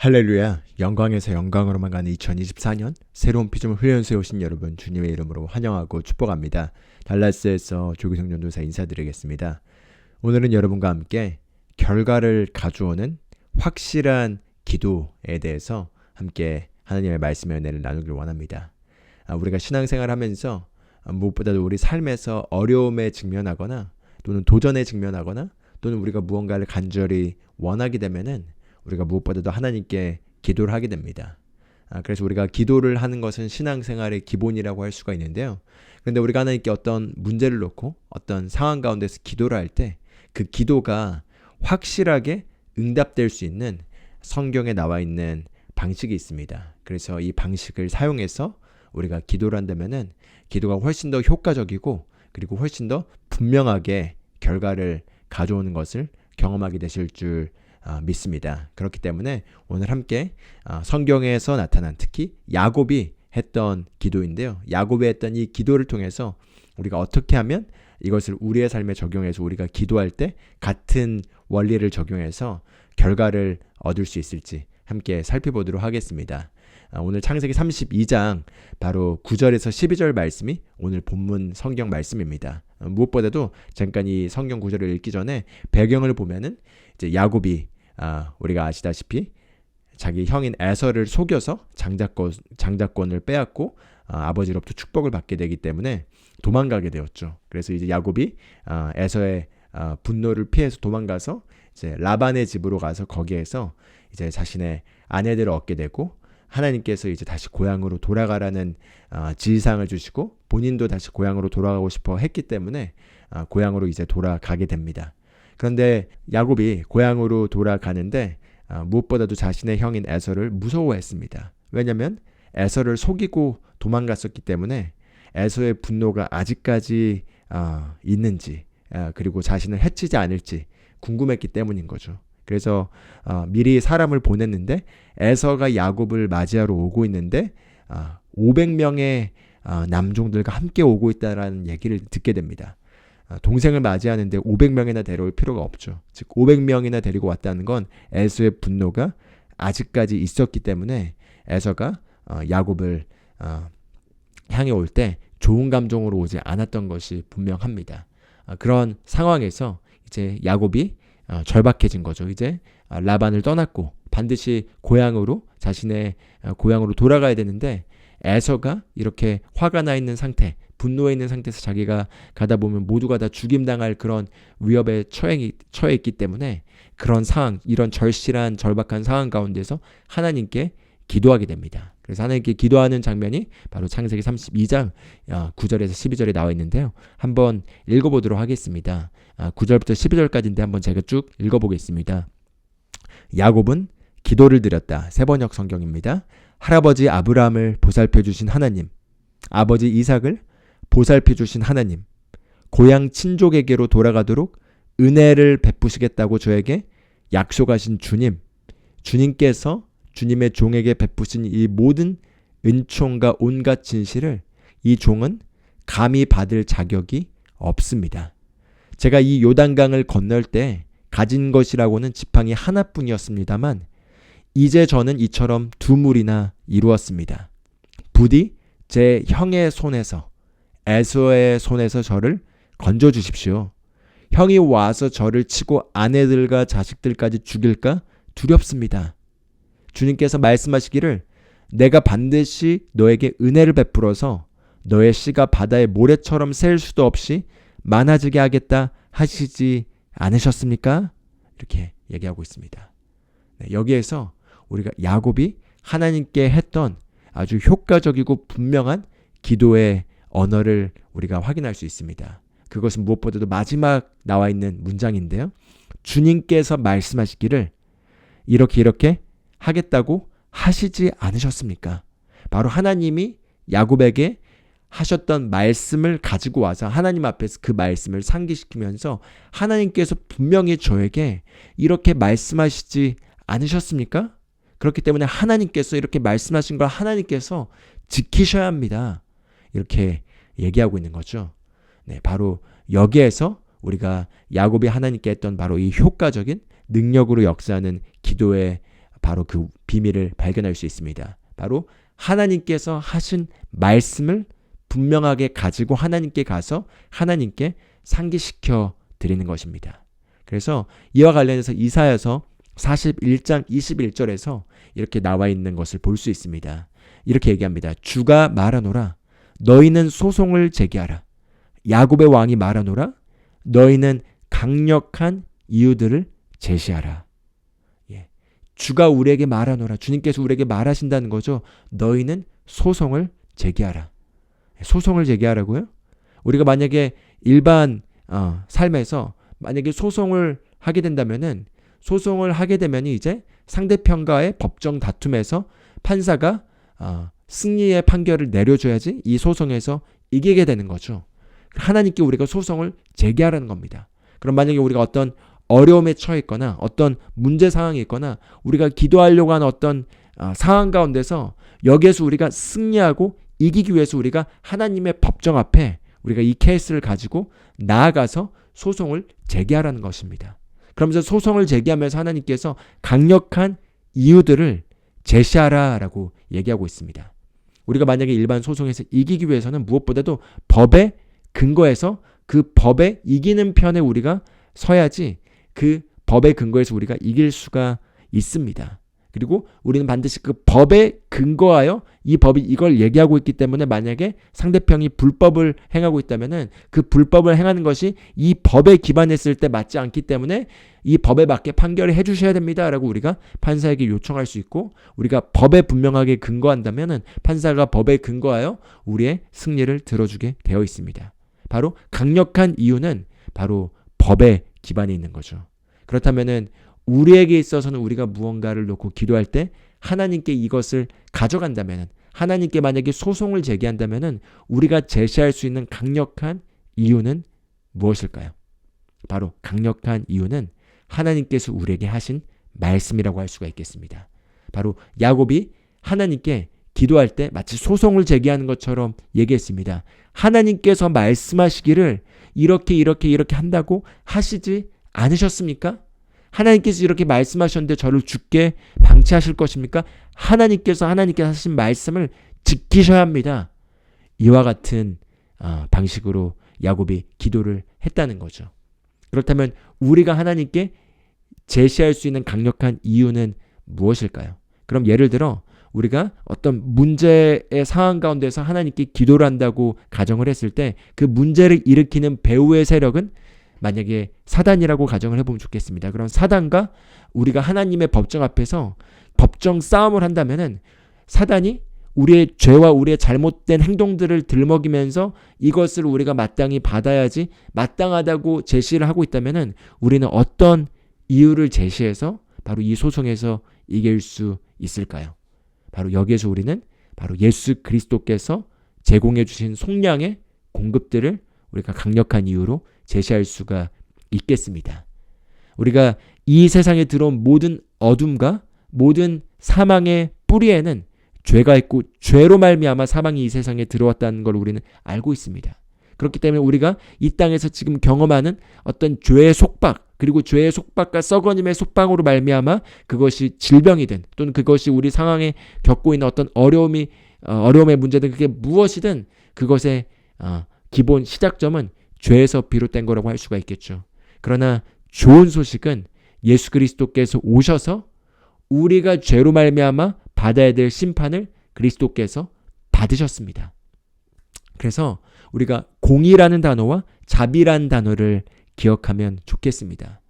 할렐루야, 영광에서 영광으로만 가는 2024년 새로운 피조물 훈련소에 오신 여러분 주님의 이름으로 환영하고 축복합니다. 달라스에서 조기성 전도사 인사드리겠습니다. 오늘은 여러분과 함께 결과를 가져오는 확실한 기도에 대해서 함께 하나님의 말씀의 은혜를 나누기를 원합니다. 우리가 신앙생활 하면서 무엇보다도 우리 삶에서 어려움에 직면하거나 또는 도전에 직면하거나 또는 우리가 무언가를 간절히 원하게 되면은 우리가 무엇보다도 하나님께 기도를 하게 됩니다. 그래서 우리가 기도를 하는 것은 신앙생활의 기본이라고 할 수가 있는데요. 그런데 우리가 하나님께 어떤 문제를 놓고 어떤 상황 가운데서 기도를 할 때 그 기도가 확실하게 응답될 수 있는 성경에 나와 있는 방식이 있습니다. 그래서 이 방식을 사용해서 우리가 기도를 한다면은 기도가 훨씬 더 효과적이고 그리고 훨씬 더 분명하게 결과를 가져오는 것을 경험하게 되실 줄 믿습니다. 그렇기 때문에 오늘 함께 성경에서 나타난 특히 야곱이 했던 기도인데요. 야곱이 했던 이 기도를 통해서 우리가 어떻게 하면 이것을 우리의 삶에 적용해서 우리가 기도할 때 같은 원리를 적용해서 결과를 얻을 수 있을지 함께 살펴보도록 하겠습니다. 오늘 창세기 32장 바로 9절에서 12절 말씀이 오늘 본문 성경 말씀입니다. 무엇보다도 잠깐 이 성경 구절을 읽기 전에 배경을 보면은 이제 야곱이 우리가 아시다시피 자기 형인 에서를 속여서 장자권을 빼앗고 아버지로부터 축복을 받게 되기 때문에 도망가게 되었죠. 그래서 이제 야곱이 에서의 분노를 피해서 도망가서 이제 라반의 집으로 가서 거기에서 이제 자신의 아내들을 얻게 되고 하나님께서 이제 다시 고향으로 돌아가라는 지시사항을 주시고 본인도 다시 고향으로 돌아가고 싶어 했기 때문에 고향으로 이제 돌아가게 됩니다. 그런데 야곱이 고향으로 돌아가는데 무엇보다도 자신의 형인 에서를 무서워했습니다. 왜냐하면 에서를 속이고 도망갔었기 때문에 에서의 분노가 아직까지 있는지 그리고 자신을 해치지 않을지 궁금했기 때문인 거죠. 그래서 미리 사람을 보냈는데 에서가 야곱을 맞이하러 오고 있는데 500명의 남종들과 함께 오고 있다는 얘기를 듣게 됩니다. 동생을 맞이하는데 500명이나 데려올 필요가 없죠. 즉 500명이나 데리고 왔다는 건 에서의 분노가 아직까지 있었기 때문에 에서가 야곱을 향해 올 때 좋은 감정으로 오지 않았던 것이 분명합니다. 그런 상황에서 이제 야곱이 절박해진 거죠. 이제 라반을 떠났고 반드시 자신의 고향으로 돌아가야 되는데 에서가 이렇게 화가 나 있는 상태, 분노해 있는 상태에서 자기가 가다 보면 모두가 다 죽임당할 그런 위협에 처해 있기 때문에 그런 상황, 이런 절실한 절박한 상황 가운데서 하나님께 기도하게 됩니다. 그래서 하나님께 기도하는 장면이 바로 창세기 32장 9절에서 12절에 나와 있는데요. 한번 읽어보도록 하겠습니다. 9절부터 12절까지인데 한번 제가 쭉 읽어보겠습니다. 야곱은 기도를 드렸다. 세번역 성경입니다. 할아버지 아브라함을 보살펴 주신 하나님, 아버지 이삭을 보살펴 주신 하나님, 고향 친족에게로 돌아가도록 은혜를 베푸시겠다고 저에게 약속하신 주님, 주님께서 주님의 종에게 베푸신 이 모든 은총과 온갖 진실을 이 종은 감히 받을 자격이 없습니다. 제가 이 요단강을 건널 때 가진 것이라고는 지팡이 하나뿐이었습니다만 이제 저는 이처럼 두 무리나 이루었습니다. 부디 제 형의 손에서 에서의 손에서 저를 건져주십시오. 형이 와서 저를 치고 아내들과 자식들까지 죽일까 두렵습니다. 주님께서 말씀하시기를 내가 반드시 너에게 은혜를 베풀어서 너의 씨가 바다의 모래처럼 셀 수도 없이 많아지게 하겠다 하시지 않으셨습니까? 이렇게 얘기하고 있습니다. 여기에서 우리가 야곱이 하나님께 했던 아주 효과적이고 분명한 기도의 언어를 우리가 확인할 수 있습니다. 그것은 무엇보다도 마지막 나와 있는 문장인데요. 주님께서 말씀하시기를 이렇게 하겠다고 하시지 않으셨습니까? 바로 하나님이 야곱에게 하셨던 말씀을 가지고 와서 하나님 앞에서 그 말씀을 상기시키면서 하나님께서 분명히 저에게 이렇게 말씀하시지 않으셨습니까? 그렇기 때문에 하나님께서 이렇게 말씀하신 걸 하나님께서 지키셔야 합니다. 이렇게 얘기하고 있는 거죠. 네, 바로 여기에서 우리가 야곱이 하나님께 했던 바로 이 효과적인 능력으로 역사하는 기도의 바로 그 비밀을 발견할 수 있습니다. 바로 하나님께서 하신 말씀을 분명하게 가지고 하나님께 가서 하나님께 상기시켜 드리는 것입니다. 그래서 이와 관련해서 이사야서 41장 21절에서 이렇게 나와 있는 것을 볼 수 있습니다. 이렇게 얘기합니다. 주가 말하노라 너희는 소송을 제기하라. 야곱의 왕이 말하노라 너희는 강력한 이유들을 제시하라. 주가 우리에게 말하노라. 주님께서 우리에게 말하신다는 거죠. 너희는 소송을 제기하라. 소송을 제기하라고요? 우리가 만약에 일반 삶에서 만약에 소송을 하게 된다면은 소송을 하게 되면 이제 상대편과의 법정 다툼에서 판사가 승리의 판결을 내려줘야지 이 소송에서 이기게 되는 거죠. 하나님께 우리가 소송을 제기하라는 겁니다. 그럼 만약에 우리가 어떤 어려움에 처해 있거나 어떤 문제 상황이 있거나 우리가 기도하려고 하는 어떤 상황 가운데서 여기에서 우리가 승리하고 이기기 위해서 우리가 하나님의 법정 앞에 우리가 이 케이스를 가지고 나아가서 소송을 제기하라는 것입니다. 그러면서 소송을 제기하면서 하나님께서 강력한 이유들을 제시하라라고 얘기하고 있습니다. 우리가 만약에 일반 소송에서 이기기 위해서는 무엇보다도 법의 근거에서 그 법에 이기는 편에 우리가 서야지 그 법의 근거에서 우리가 이길 수가 있습니다. 그리고 우리는 반드시 그 법에 근거하여 이 법이 이걸 얘기하고 있기 때문에 만약에 상대편이 불법을 행하고 있다면은 그 불법을 행하는 것이 이 법에 기반했을 때 맞지 않기 때문에 이 법에 맞게 판결을 해주셔야 됩니다라고 우리가 판사에게 요청할 수 있고 우리가 법에 분명하게 근거한다면은 판사가 법에 근거하여 우리의 승리를 들어주게 되어 있습니다. 바로 강력한 이유는 바로 법에 기반이 있는 거죠. 그렇다면은 우리에게 있어서는 우리가 무언가를 놓고 기도할 때 하나님께 이것을 가져간다면은 하나님께 만약에 소송을 제기한다면은 우리가 제시할 수 있는 강력한 이유는 무엇일까요? 바로 강력한 이유는 하나님께서 우리에게 하신 말씀이라고 할 수가 있겠습니다. 바로 야곱이 하나님께 기도할 때 마치 소송을 제기하는 것처럼 얘기했습니다. 하나님께서 말씀하시기를 이렇게 한다고 하시지 않으셨습니까? 하나님께서 이렇게 말씀하셨는데 저를 죽게 방치하실 것입니까? 하나님께서 하신 말씀을 지키셔야 합니다. 이와 같은 방식으로 야곱이 기도를 했다는 거죠. 그렇다면 우리가 하나님께 제시할 수 있는 강력한 이유는 무엇일까요? 그럼 예를 들어 우리가 어떤 문제의 상황 가운데서 하나님께 기도를 한다고 가정을 했을 때 그 문제를 일으키는 배후의 세력은 만약에 사단이라고 가정을 해보면 좋겠습니다. 그럼 사단과 우리가 하나님의 법정 앞에서 법정 싸움을 한다면은 사단이 우리의 죄와 우리의 잘못된 행동들을 들먹이면서 이것을 우리가 마땅히 받아야지 마땅하다고 제시를 하고 있다면은 우리는 어떤 이유를 제시해서 바로 이 소송에서 이길 수 있을까요? 바로 여기에서 우리는 바로 예수 그리스도께서 제공해 주신 속량의 공급들을 우리가 강력한 이유로 제시할 수가 있겠습니다. 우리가 이 세상에 들어온 모든 어둠과 모든 사망의 뿌리에는 죄가 있고 죄로 말미암아 사망이 이 세상에 들어왔다는 걸 우리는 알고 있습니다. 그렇기 때문에 우리가 이 땅에서 지금 경험하는 어떤 죄의 속박 그리고 죄의 속박과 썩어짐의 속박으로 말미암아 그것이 질병이든 또는 그것이 우리 상황에 겪고 있는 어떤 어려움의 문제든 그게 무엇이든 그것의 기본 시작점은 죄에서 비롯된 거라고 할 수가 있겠죠. 그러나 좋은 소식은 예수 그리스도께서 오셔서 우리가 죄로 말미암아 받아야 될 심판을 그리스도께서 받으셨습니다. 그래서 우리가 공의라는 단어와 자비라는 단어를 기억하면 좋겠습니다.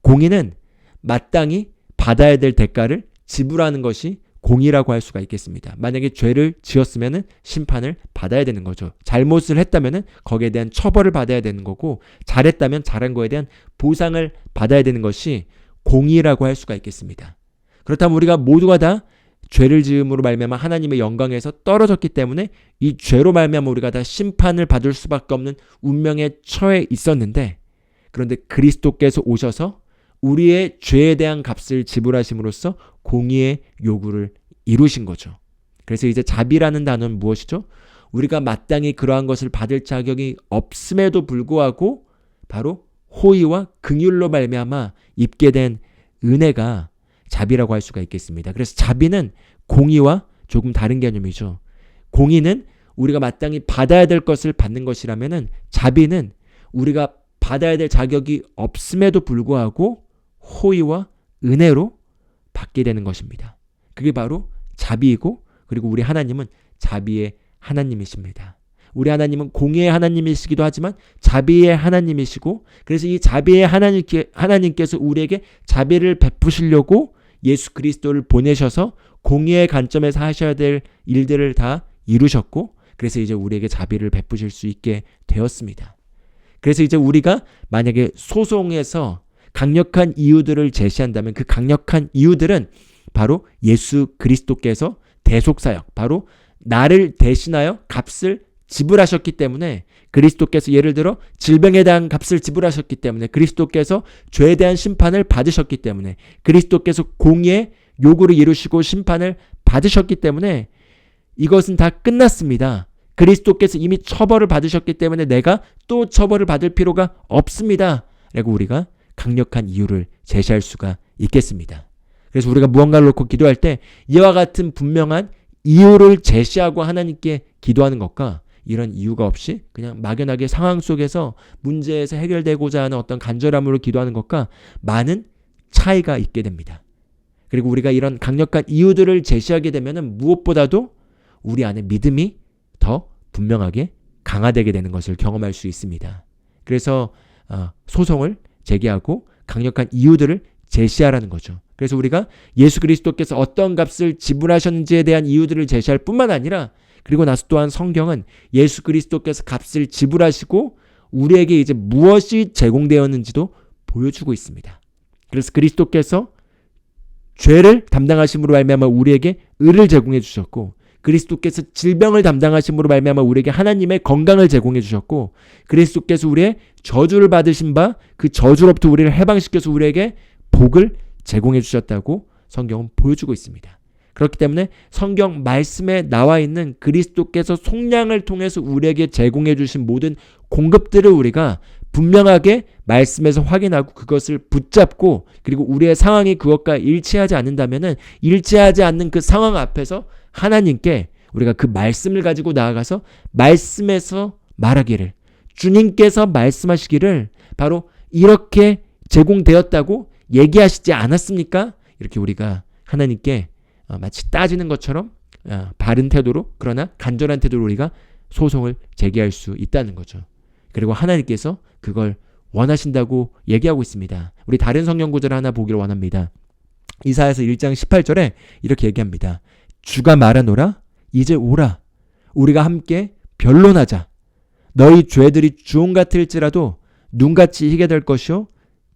공의는 마땅히 받아야 될 대가를 지불하는 것이 공의라고 할 수가 있겠습니다. 만약에 죄를 지었으면 심판을 받아야 되는 거죠. 잘못을 했다면 거기에 대한 처벌을 받아야 되는 거고 잘했다면 잘한 거에 대한 보상을 받아야 되는 것이 공의라고 할 수가 있겠습니다. 그렇다면 우리가 모두가 다 죄를 지음으로 말미암아 하나님의 영광에서 떨어졌기 때문에 이 죄로 말미암아 우리가 다 심판을 받을 수밖에 없는 운명에 처해 있었는데 그런데 그리스도께서 오셔서 우리의 죄에 대한 값을 지불하심으로써 공의의 요구를 이루신 거죠. 그래서 이제 자비라는 단어는 무엇이죠? 우리가 마땅히 그러한 것을 받을 자격이 없음에도 불구하고 바로 호의와 긍휼로 말미암아 입게 된 은혜가 자비라고 할 수가 있겠습니다. 그래서 자비는 공의와 조금 다른 개념이죠. 공의는 우리가 마땅히 받아야 될 것을 받는 것이라면은 자비는 우리가 받아야 될 자격이 없음에도 불구하고 호의와 은혜로 받게 되는 것입니다. 그게 바로 자비이고, 그리고 우리 하나님은 자비의 하나님이십니다. 우리 하나님은 공의의 하나님이시기도 하지만 자비의 하나님이시고, 그래서 이 자비의 하나님께서 우리에게 자비를 베푸시려고 예수 그리스도를 보내셔서 공의의 관점에서 하셔야 될 일들을 다 이루셨고, 그래서 이제 우리에게 자비를 베푸실 수 있게 되었습니다. 그래서 이제 우리가 만약에 소송에서 강력한 이유들을 제시한다면 그 강력한 이유들은 바로 예수 그리스도께서 대속사역, 바로 나를 대신하여 값을 지불하셨기 때문에, 그리스도께서 예를 들어 질병에 대한 값을 지불하셨기 때문에, 그리스도께서 죄에 대한 심판을 받으셨기 때문에, 그리스도께서 공의의 요구를 이루시고 심판을 받으셨기 때문에 이것은 다 끝났습니다. 그리스도께서 이미 처벌을 받으셨기 때문에 내가 또 처벌을 받을 필요가 없습니다. 라고 우리가 강력한 이유를 제시할 수가 있겠습니다. 그래서 우리가 무언가를 놓고 기도할 때 이와 같은 분명한 이유를 제시하고 하나님께 기도하는 것과 이런 이유가 없이 그냥 막연하게 상황 속에서 문제에서 해결되고자 하는 어떤 간절함으로 기도하는 것과 많은 차이가 있게 됩니다. 그리고 우리가 이런 강력한 이유들을 제시하게 되면 무엇보다도 우리 안에 믿음이 더 분명하게 강화되게 되는 것을 경험할 수 있습니다. 그래서 소송을 제기하고 강력한 이유들을 제시하라는 거죠. 그래서 우리가 예수 그리스도께서 어떤 값을 지불하셨는지에 대한 이유들을 제시할 뿐만 아니라, 그리고 나서 또한 성경은 예수 그리스도께서 값을 지불하시고 우리에게 이제 무엇이 제공되었는지도 보여주고 있습니다. 그래서 그리스도께서 죄를 담당하심으로 말미암아 우리에게 의를 제공해 주셨고, 그리스도께서 질병을 담당하심으로 말미암아 우리에게 하나님의 건강을 제공해 주셨고, 그리스도께서 우리의 저주를 받으신 바 그 저주로부터 우리를 해방시켜서 우리에게 복을 제공해 주셨다고 성경은 보여주고 있습니다. 그렇기 때문에 성경 말씀에 나와 있는 그리스도께서 속량을 통해서 우리에게 제공해 주신 모든 공급들을 우리가 분명하게 말씀에서 확인하고 그것을 붙잡고, 그리고 우리의 상황이 그것과 일치하지 않는다면은 일치하지 않는 그 상황 앞에서 하나님께 우리가 그 말씀을 가지고 나아가서 말씀에서 말하기를, 주님께서 말씀하시기를 바로 이렇게 제공되었다고 얘기하시지 않았습니까? 이렇게 우리가 하나님께 마치 따지는 것처럼 바른 태도로, 그러나 간절한 태도로 우리가 소송을 제기할 수 있다는 거죠. 그리고 하나님께서 그걸 원하신다고 얘기하고 있습니다. 우리 다른 성경 구절을 하나 보기를 원합니다. 이사야서 1장 18절에 이렇게 얘기합니다. 주가 말하노라, 이제 오라, 우리가 함께 변론하자. 너희 죄들이 주홍 같을지라도 눈같이 희게 될 것이요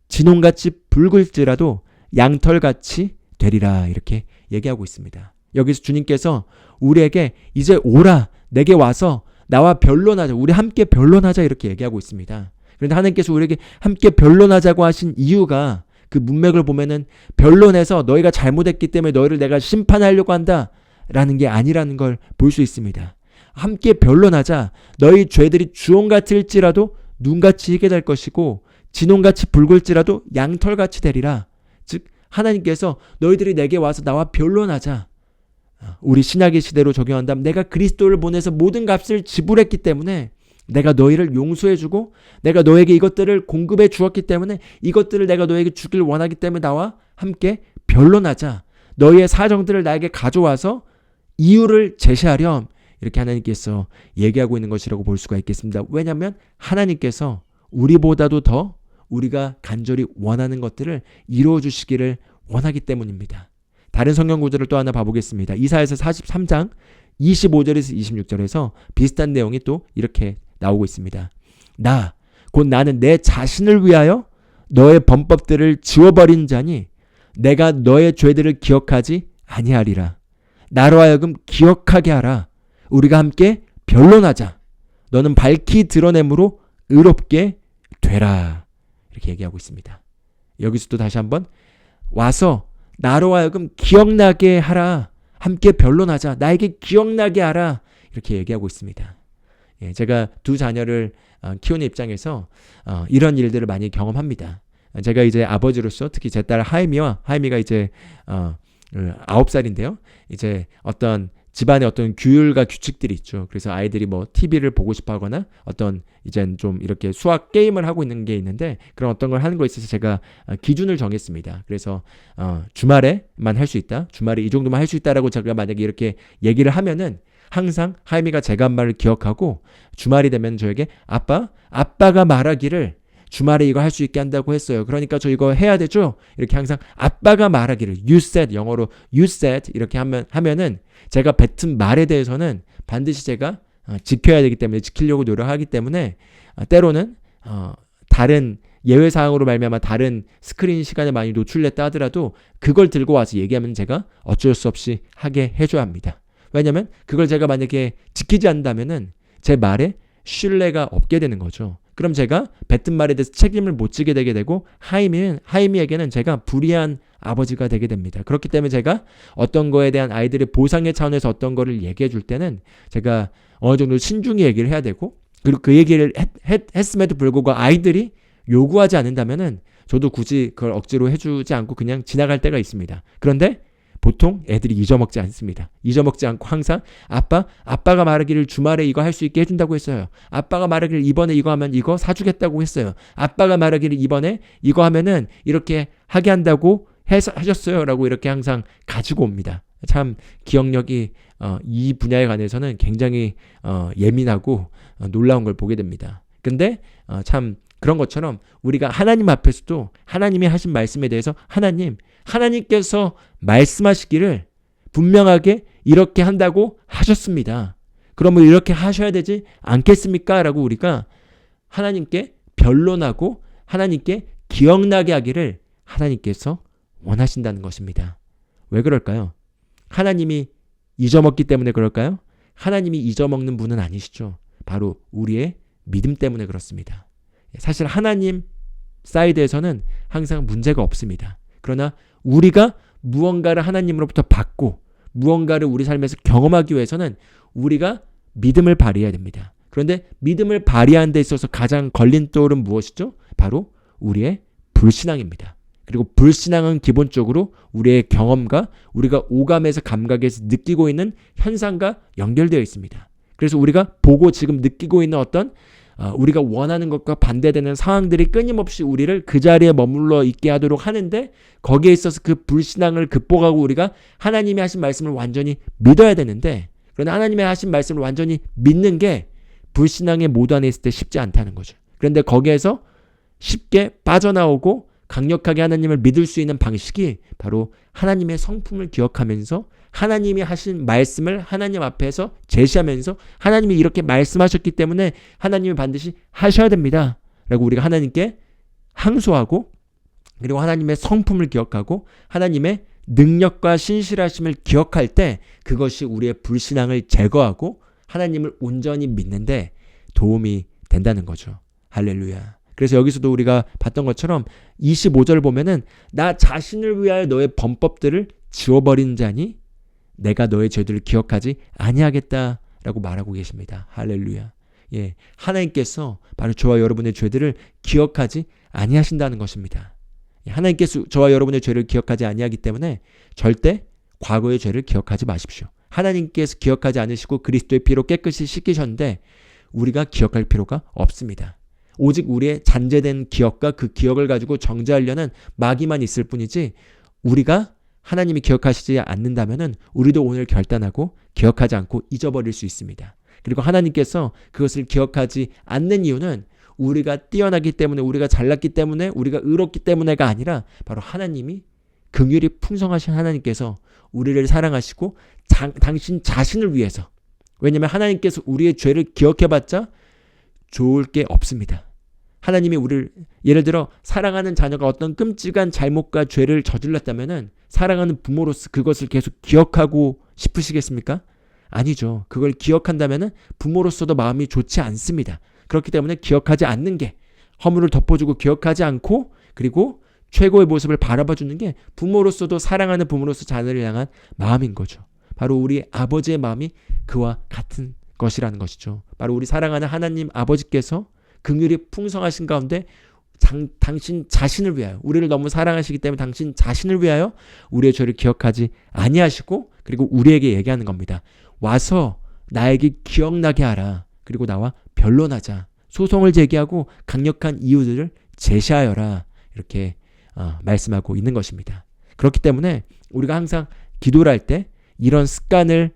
진홍같이 붉을지라도 양털같이 되리라. 이렇게 얘기하고 있습니다. 여기서 주님께서 우리에게 이제 오라, 내게 와서 나와 변론하자, 우리 함께 변론하자, 이렇게 얘기하고 있습니다. 그런데 하나님께서 우리에게 함께 변론하자고 하신 이유가, 그 문맥을 보면은 변론해서 너희가 잘못했기 때문에 너희를 내가 심판하려고 한다 라는 게 아니라는 걸 볼 수 있습니다. 함께 변론하자. 너희 죄들이 주홍 같을지라도 눈같이 희게 될 것이고 진홍같이 붉을지라도 양털같이 되리라. 즉 하나님께서 너희들이 내게 와서 나와 변론하자. 우리 신약의 시대로 적용한다면 내가 그리스도를 보내서 모든 값을 지불했기 때문에 내가 너희를 용서해주고 내가 너에게 이것들을 공급해 주었기 때문에 이것들을 내가 너에게 주길 원하기 때문에 나와 함께 변론하자. 너희의 사정들을 나에게 가져와서 이유를 제시하렴. 이렇게 하나님께서 얘기하고 있는 것이라고 볼 수가 있겠습니다. 왜냐하면 하나님께서 우리보다도 더 우리가 간절히 원하는 것들을 이루어 주시기를 원하기 때문입니다. 다른 성경 구절을 또 하나 봐보겠습니다. 이사야서 43장 25절에서 26절에서 비슷한 내용이 또 이렇게 나오고 있습니다. 곧 나는 내 자신을 위하여 너의 범법들을 지워버린 자니 내가 너의 죄들을 기억하지 아니하리라. 나로 하여금 기억하게 하라. 우리가 함께 변론하자. 너는 밝히 드러냄으로 의롭게 되라. 이렇게 얘기하고 있습니다. 여기서 또 다시 한번 와서 나로 하여금 기억나게 하라. 함께 변론하자. 나에게 기억나게 하라. 이렇게 얘기하고 있습니다. 제가 두 자녀를 키우는 입장에서 이런 일들을 많이 경험합니다. 제가 이제 아버지로서 특히 제 딸 하임이가 이제 9살인데요. 이제 어떤 집안에 어떤 규율과 규칙들이 있죠. 그래서 아이들이 뭐 TV를 보고 싶어 하거나 어떤 이젠 좀 이렇게 수학 게임을 하고 있는 게 있는데 그런 어떤 걸 하는 거에 있어서 제가 기준을 정했습니다. 그래서 주말에만 할 수 있다. 주말에 이 정도만 할 수 있다라고 제가 만약에 이렇게 얘기를 하면은 항상 하임이가 제가 한 말을 기억하고 주말이 되면 저에게 아빠가 말하기를 주말에 이거 할 수 있게 한다고 했어요. 그러니까 저 이거 해야 되죠? 이렇게 항상 아빠가 말하기를 you said, 영어로 you said 이렇게 하면은 제가 뱉은 말에 대해서는 반드시 제가 지켜야 되기 때문에 지키려고 노력하기 때문에 때로는 다른 예외사항으로 말미암아 다른 스크린 시간에 많이 노출됐다 하더라도 그걸 들고 와서 얘기하면 제가 어쩔 수 없이 하게 해줘야 합니다. 왜냐면 그걸 제가 만약에 지키지 않는다면은 제 말에 신뢰가 없게 되는 거죠. 그럼 제가 뱉은 말에 대해서 책임을 못 지게 되게 되고 하임이에게는 제가 불의한 아버지가 되게 됩니다. 그렇기 때문에 제가 어떤 거에 대한 아이들의 보상의 차원에서 어떤 거를 얘기해 줄 때는 제가 어느 정도 신중히 얘기를 해야 되고 그리고 그 얘기를 했음에도 불구하고 아이들이 요구하지 않는다면은 저도 굳이 그걸 억지로 해주지 않고 그냥 지나갈 때가 있습니다. 그런데 보통 애들이 잊어먹지 않습니다. 잊어먹지 않고 항상 아빠가 말하기를 주말에 이거 할 수 있게 해준다고 했어요. 아빠가 말하기를 이번에 이거 하면 이거 사주겠다고 했어요. 아빠가 말하기를 이번에 이거 하면은 이렇게 하게 한다고 하셨어요. 라고 이렇게 항상 가지고 옵니다. 참 기억력이 이 분야에 관해서는 굉장히 예민하고 놀라운 걸 보게 됩니다. 근데 참 그런 것처럼 우리가 하나님 앞에서도 하나님이 하신 말씀에 대해서 하나님께서 말씀하시기를 분명하게 이렇게 한다고 하셨습니다. 그러면 이렇게 하셔야 되지 않겠습니까? 라고 우리가 하나님께 변론하고 하나님께 기억나게 하기를 하나님께서 원하신다는 것입니다. 왜 그럴까요? 하나님이 잊어먹기 때문에 그럴까요? 하나님이 잊어먹는 분은 아니시죠. 바로 우리의 믿음 때문에 그렇습니다. 사실 하나님 사이드에서는 항상 문제가 없습니다. 그러나 우리가 무언가를 하나님으로부터 받고 무언가를 우리 삶에서 경험하기 위해서는 우리가 믿음을 발휘해야 됩니다. 그런데 믿음을 발휘하는 데 있어서 가장 걸림돌은 무엇이죠? 바로 우리의 불신앙입니다. 그리고 불신앙은 기본적으로 우리의 경험과 우리가 오감에서 감각에서 느끼고 있는 현상과 연결되어 있습니다. 그래서 우리가 보고 지금 느끼고 있는 어떤 우리가 원하는 것과 반대되는 상황들이 끊임없이 우리를 그 자리에 머물러 있게 하도록 하는데 거기에 있어서 그 불신앙을 극복하고 우리가 하나님이 하신 말씀을 완전히 믿어야 되는데 그러나 하나님이 하신 말씀을 완전히 믿는 게 불신앙의 모드 안에 있을 때 쉽지 않다는 거죠. 그런데 거기에서 쉽게 빠져나오고 강력하게 하나님을 믿을 수 있는 방식이 바로 하나님의 성품을 기억하면서 하나님이 하신 말씀을 하나님 앞에서 제시하면서 하나님이 이렇게 말씀하셨기 때문에 하나님이 반드시 하셔야 됩니다. 라고 우리가 하나님께 항소하고 그리고 하나님의 성품을 기억하고 하나님의 능력과 신실하심을 기억할 때 그것이 우리의 불신앙을 제거하고 하나님을 온전히 믿는데 도움이 된다는 거죠. 할렐루야. 그래서 여기서도 우리가 봤던 것처럼 25절 보면은 나 자신을 위하여 너의 범법들을 지워버리는 자니 내가 너의 죄들을 기억하지 아니하겠다라고 말하고 계십니다. 할렐루야. 예, 하나님께서 바로 저와 여러분의 죄들을 기억하지 아니하신다는 것입니다. 하나님께서 저와 여러분의 죄를 기억하지 아니하기 때문에 절대 과거의 죄를 기억하지 마십시오. 하나님께서 기억하지 않으시고 그리스도의 피로 깨끗이 씻기셨는데 우리가 기억할 필요가 없습니다. 오직 우리의 잔재된 기억과 그 기억을 가지고 정죄하려는 마귀만 있을 뿐이지 우리가 하나님이 기억하시지 않는다면 우리도 오늘 결단하고 기억하지 않고 잊어버릴 수 있습니다. 그리고 하나님께서 그것을 기억하지 않는 이유는 우리가 뛰어나기 때문에 우리가 잘났기 때문에 우리가 의롭기 때문에가 아니라 바로 하나님이 긍휼이 풍성하신 하나님께서 우리를 사랑하시고 당신 자신을 위해서 왜냐하면 하나님께서 우리의 죄를 기억해봤자 좋을 게 없습니다. 하나님이 우리를 예를 들어 사랑하는 자녀가 어떤 끔찍한 잘못과 죄를 저질렀다면은 사랑하는 부모로서 그것을 계속 기억하고 싶으시겠습니까? 아니죠. 그걸 기억한다면은 부모로서도 마음이 좋지 않습니다. 그렇기 때문에 기억하지 않는 게 허물을 덮어주고 기억하지 않고 그리고 최고의 모습을 바라봐주는 게 부모로서도 사랑하는 부모로서 자녀를 향한 마음인 거죠. 바로 우리 아버지의 마음이 그와 같은 것이라는 것이죠. 바로 우리 사랑하는 하나님 아버지께서 긍휼이 풍성하신 가운데 당신 자신을 위하여, 우리를 너무 사랑하시기 때문에 당신 자신을 위하여 우리의 죄를 기억하지 아니하시고, 그리고 우리에게 얘기하는 겁니다. 와서 나에게 기억나게 하라. 그리고 나와 변론하자. 소송을 제기하고 강력한 이유들을 제시하여라. 이렇게 말씀하고 있는 것입니다. 그렇기 때문에 우리가 항상 기도를 할 때 이런 습관을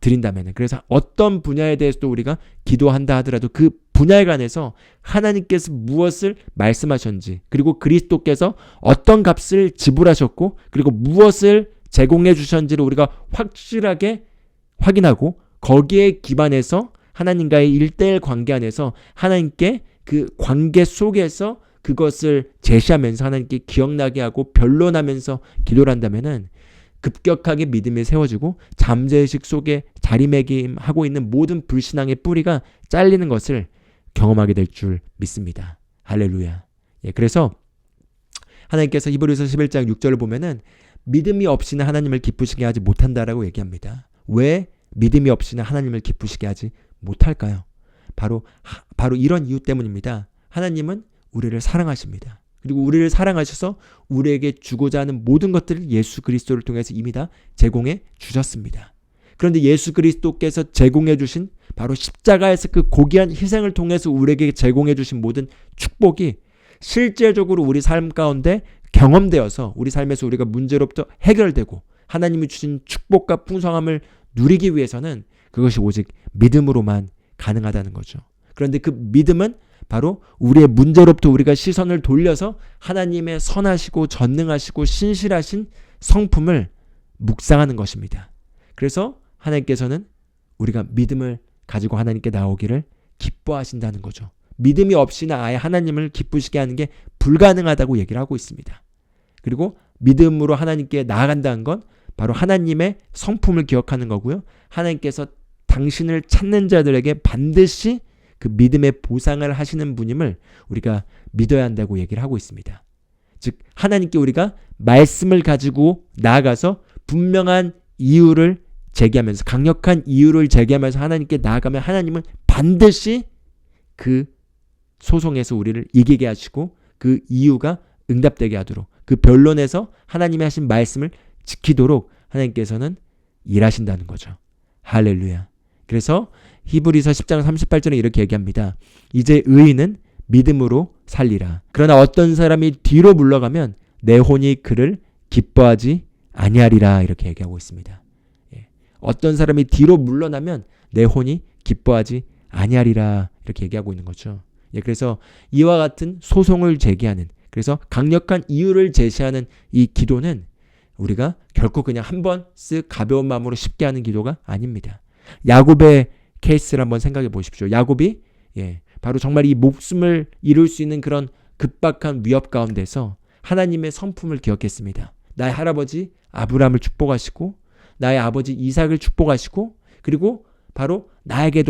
들인다면, 그래서 어떤 분야에 대해서도 우리가 기도한다 하더라도 그 분야에 관해서 하나님께서 무엇을 말씀하셨는지, 그리고 그리스도께서 어떤 값을 지불하셨고, 그리고 무엇을 제공해 주셨는지를 우리가 확실하게 확인하고, 거기에 기반해서 하나님과의 1:1 관계 안에서 하나님께 그 관계 속에서 그것을 제시하면서 하나님께 기억나게 하고 변론하면서 기도를 한다면은 급격하게 믿음이 세워지고 잠재의식 속에 자리매김하고 있는 모든 불신앙의 뿌리가 잘리는 것을 경험하게 될 줄 믿습니다. 할렐루야. 그래서 하나님께서 히브리서 11장 6절을 보면은 믿음이 없이는 하나님을 기쁘시게 하지 못한다라고 얘기합니다. 왜 믿음이 없이는 하나님을 기쁘시게 하지 못할까요? 바로 이런 이유 때문입니다. 하나님은 우리를 사랑하십니다. 그리고 우리를 사랑하셔서 우리에게 주고자 하는 모든 것들을 예수 그리스도를 통해서 이미 다 제공해 주셨습니다. 그런데 예수 그리스도께서 제공해 주신 바로 십자가에서 그 고귀한 희생을 통해서 우리에게 제공해 주신 모든 축복이 실제적으로 우리 삶 가운데 경험되어서 우리 삶에서 우리가 문제로부터 해결되고 하나님이 주신 축복과 풍성함을 누리기 위해서는 그것이 오직 믿음으로만 가능하다는 거죠. 그런데 그 믿음은 바로 우리의 문제로부터 우리가 시선을 돌려서 하나님의 선하시고 전능하시고 신실하신 성품을 묵상하는 것입니다. 그래서 하나님께서는 우리가 믿음을 가지고 하나님께 나오기를 기뻐하신다는 거죠. 믿음이 없이는 아예 하나님을 기쁘시게 하는 게 불가능하다고 얘기를 하고 있습니다. 그리고 믿음으로 하나님께 나아간다는 건 바로 하나님의 성품을 기억하는 거고요. 하나님께서 당신을 찾는 자들에게 반드시 그 믿음의 보상을 하시는 분임을 우리가 믿어야 한다고 얘기를 하고 있습니다. 즉 하나님께 우리가 말씀을 가지고 나아가서 분명한 이유를 제기하면서, 강력한 이유를 제기하면서 하나님께 나아가면 하나님은 반드시 그 소송에서 우리를 이기게 하시고 그 이유가 응답되게 하도록, 그 변론에서 하나님이 하신 말씀을 지키도록 하나님께서는 일하신다는 거죠. 할렐루야. 그래서 히브리서 10장 38절에 이렇게 얘기합니다. 이제 의인은 믿음으로 살리라. 그러나 어떤 사람이 뒤로 물러가면 내 혼이 그를 기뻐하지 아니하리라. 이렇게 얘기하고 있습니다. 어떤 사람이 뒤로 물러나면 내 혼이 기뻐하지 아니하리라. 이렇게 얘기하고 있는 거죠. 그래서 이와 같은 소송을 제기하는, 그래서 강력한 이유를 제시하는 이 기도는 우리가 결코 그냥 한번 쓱 가벼운 마음으로 쉽게 하는 기도가 아닙니다. 야곱의 케이스를 한번 생각해 보십시오. 야곱이 바로 정말 이 목숨을 잃을 수 있는 그런 급박한 위협 가운데서 하나님의 성품을 기억했습니다. 나의 할아버지 아브라함을 축복하시고 나의 아버지 이삭을 축복하시고, 그리고 바로 나에게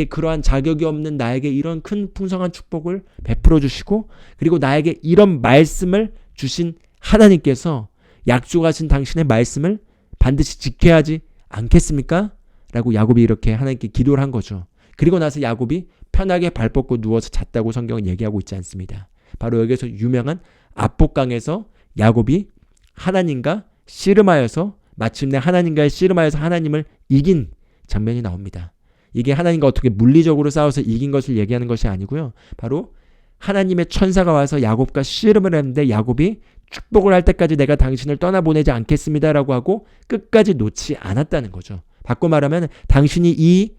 그러한 자격이 없는 나에게 이런 큰 풍성한 축복을 베풀어 주시고, 그리고 나에게 이런 말씀을 주신 하나님께서 약속하신 당신의 말씀을 반드시 지켜야 하지 않겠습니까? 라고 야곱이 이렇게 하나님께 기도를 한 거죠. 그리고 나서 야곱이 편하게 발 뻗고 누워서 잤다고 성경은 얘기하고 있지 않습니다. 바로 여기서 유명한 압복강에서 야곱이 하나님과 씨름하여서 마침내 하나님과의 씨름하여서 하나님을 이긴 장면이 나옵니다. 이게 하나님과 어떻게 물리적으로 싸워서 이긴 것을 얘기하는 것이 아니고요. 바로 하나님의 천사가 와서 야곱과 씨름을 했는데 야곱이 축복을 할 때까지 내가 당신을 떠나보내지 않겠습니다라고 하고 끝까지 놓지 않았다는 거죠. 바꿔 말하면 당신이 이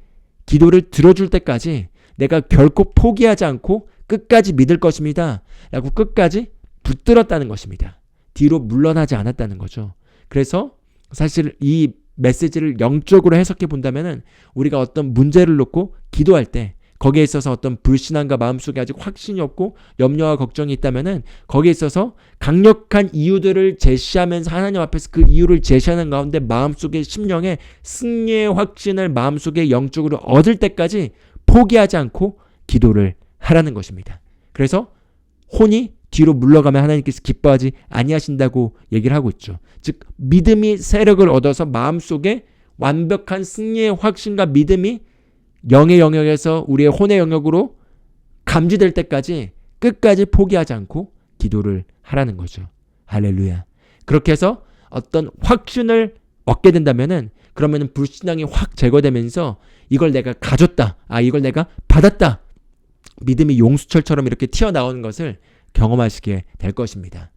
기도를 들어줄 때까지 내가 결코 포기하지 않고 끝까지 믿을 것입니다. 라고 끝까지 붙들었다는 것입니다. 뒤로 물러나지 않았다는 거죠. 그래서 사실 이 메시지를 영적으로 해석해 본다면 우리가 어떤 문제를 놓고 기도할 때 거기에 있어서 어떤 불신앙과 마음속에 아직 확신이 없고 염려와 걱정이 있다면 거기에 있어서 강력한 이유들을 제시하면서 하나님 앞에서 그 이유를 제시하는 가운데 마음속에 심령에 승리의 확신을 마음속에 영적으로 얻을 때까지 포기하지 않고 기도를 하라는 것입니다. 그래서 혼이 뒤로 물러가면 하나님께서 기뻐하지 아니하신다고 얘기를 하고 있죠. 즉 믿음이 세력을 얻어서 마음속에 완벽한 승리의 확신과 믿음이 영의 영역에서 우리의 혼의 영역으로 감지될 때까지 끝까지 포기하지 않고 기도를 하라는 거죠. 할렐루야. 그렇게 해서 어떤 확신을 얻게 된다면은 그러면은 불신앙이 확 제거되면서 이걸 내가 가졌다. 이걸 내가 받았다. 믿음이 용수철처럼 이렇게 튀어나오는 것을 경험하시게 될 것입니다.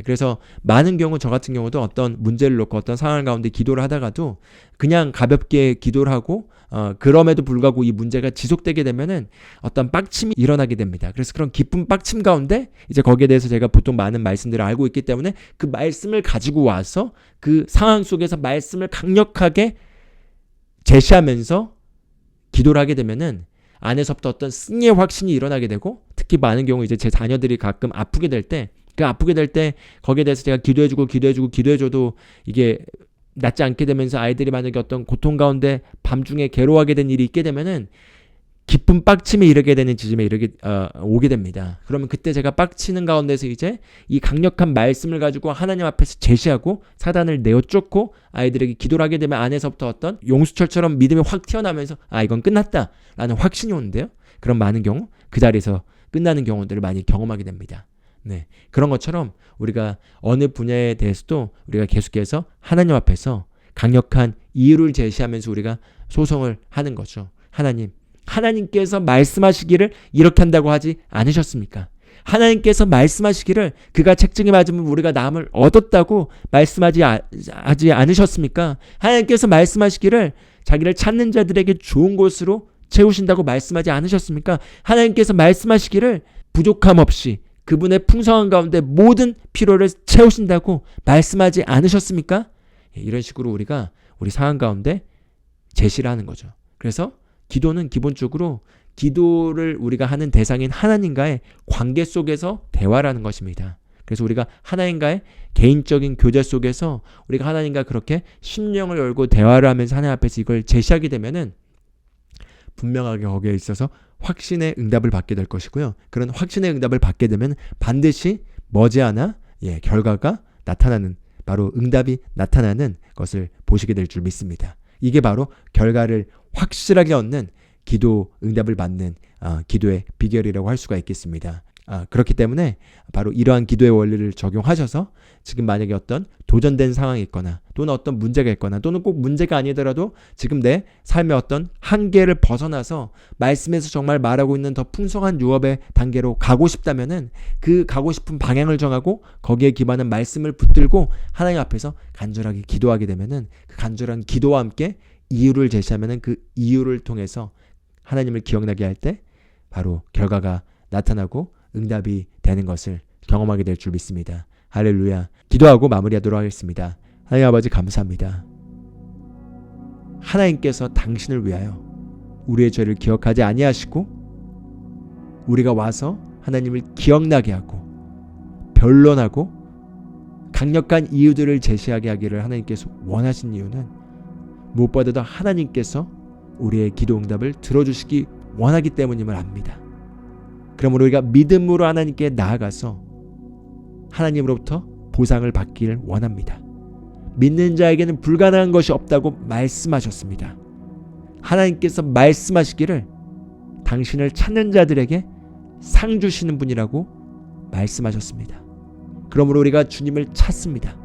그래서 많은 경우 저 같은 경우도 어떤 문제를 놓고 어떤 상황 가운데 기도를 하다가도 그냥 가볍게 기도를 하고 그럼에도 불구하고 이 문제가 지속되게 되면은 어떤 빡침이 일어나게 됩니다. 그래서 그런 기쁜 빡침 가운데 이제 거기에 대해서 제가 보통 많은 말씀들을 알고 있기 때문에 그 말씀을 가지고 와서 그 상황 속에서 말씀을 강력하게 제시하면서 기도를 하게 되면은 안에서부터 어떤 승리의 확신이 일어나게 되고, 특히 많은 경우 이제 제 자녀들이 가끔 아프게 될 때 거기에 대해서 제가 기도해줘도 이게 낫지 않게 되면서 아이들이 만약에 어떤 고통 가운데 밤중에 괴로워하게 된 일이 있게 되면은 깊은 빡침에 이르게 되는 지점에 오게 됩니다. 그러면 그때 제가 빡치는 가운데서 이제 이 강력한 말씀을 가지고 하나님 앞에서 제시하고 사단을 내어 쫓고 아이들에게 기도를 하게 되면 안에서부터 어떤 용수철처럼 믿음이 확 튀어나오면서 이건 끝났다라는 확신이 오는데요. 그런 많은 경우 그 자리에서 끝나는 경우들을 많이 경험하게 됩니다. 네, 그런 것처럼 우리가 어느 분야에 대해서도 우리가 계속해서 하나님 앞에서 강력한 이유를 제시하면서 우리가 소송을 하는 거죠. 하나님께서 말씀하시기를 이렇게 한다고 하지 않으셨습니까? 하나님께서 말씀하시기를 그가 책증에 맞으면 우리가 남을 얻었다고 말씀하지 않으셨습니까? 하나님께서 말씀하시기를 자기를 찾는 자들에게 좋은 곳으로 채우신다고 말씀하지 않으셨습니까? 하나님께서 말씀하시기를 부족함 없이 그분의 풍성한 가운데 모든 필요를 채우신다고 말씀하지 않으셨습니까? 이런 식으로 우리가 우리 상황 가운데 제시를 하는 거죠. 그래서 기도는 기본적으로 기도를 우리가 하는 대상인 하나님과의 관계 속에서 대화라는 것입니다. 그래서 우리가 하나님과의 개인적인 교제 속에서 우리가 하나님과 그렇게 심령을 열고 대화를 하면서 하나님 앞에서 이걸 제시하게 되면은 분명하게 거기에 있어서 확신의 응답을 받게 될 것이고요. 그런 확신의 응답을 받게 되면 반드시 머지않아 결과가 나타나는, 바로 응답이 나타나는 것을 보시게 될 줄 믿습니다. 이게 바로 결과를 확실하게 얻는 기도 응답을 받는 기도의 비결이라고 할 수가 있겠습니다. 그렇기 때문에 바로 이러한 기도의 원리를 적용하셔서 지금 만약에 어떤 도전된 상황이 있거나 또는 어떤 문제가 있거나 또는 꼭 문제가 아니더라도 지금 내 삶의 어떤 한계를 벗어나서 말씀에서 정말 말하고 있는 더 풍성한 유업의 단계로 가고 싶다면은 그 가고 싶은 방향을 정하고 거기에 기반한 말씀을 붙들고 하나님 앞에서 간절하게 기도하게 되면은 그 간절한 기도와 함께 이유를 제시하면은 그 이유를 통해서 하나님을 기억나게 할 때 바로 결과가 나타나고 응답이 되는 것을 경험하게 될 줄 믿습니다. 할렐루야. 기도하고 마무리하도록 하겠습니다. 하나님 아버지 감사합니다. 하나님께서 당신을 위하여 우리의 죄를 기억하지 아니하시고 우리가 와서 하나님을 기억나게 하고 변론하고 강력한 이유들을 제시하게 하기를 하나님께서 원하신 이유는 무엇보다도 하나님께서 우리의 기도 응답을 들어주시기 원하기 때문임을 압니다. 그러므로 우리가 믿음으로 하나님께 나아가서 하나님으로부터 보상을 받기를 원합니다. 믿는 자에게는 불가능한 것이 없다고 말씀하셨습니다. 하나님께서 말씀하시기를 당신을 찾는 자들에게 상 주시는 분이라고 말씀하셨습니다. 그러므로 우리가 주님을 찾습니다.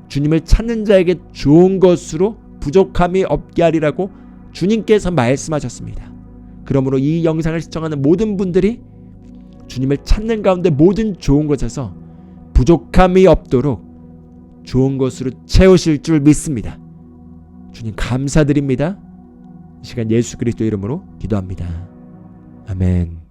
주님을 찾는 자에게 좋은 것으로 부족함이 없게 하리라고 주님께서 말씀하셨습니다. 그러므로 이 영상을 시청하는 모든 분들이 주님을 찾는 가운데 모든 좋은 것에서 부족함이 없도록 좋은 것으로 채우실 줄 믿습니다. 주님 감사드립니다. 이 시간 예수 그리스도 이름으로 기도합니다. 아멘.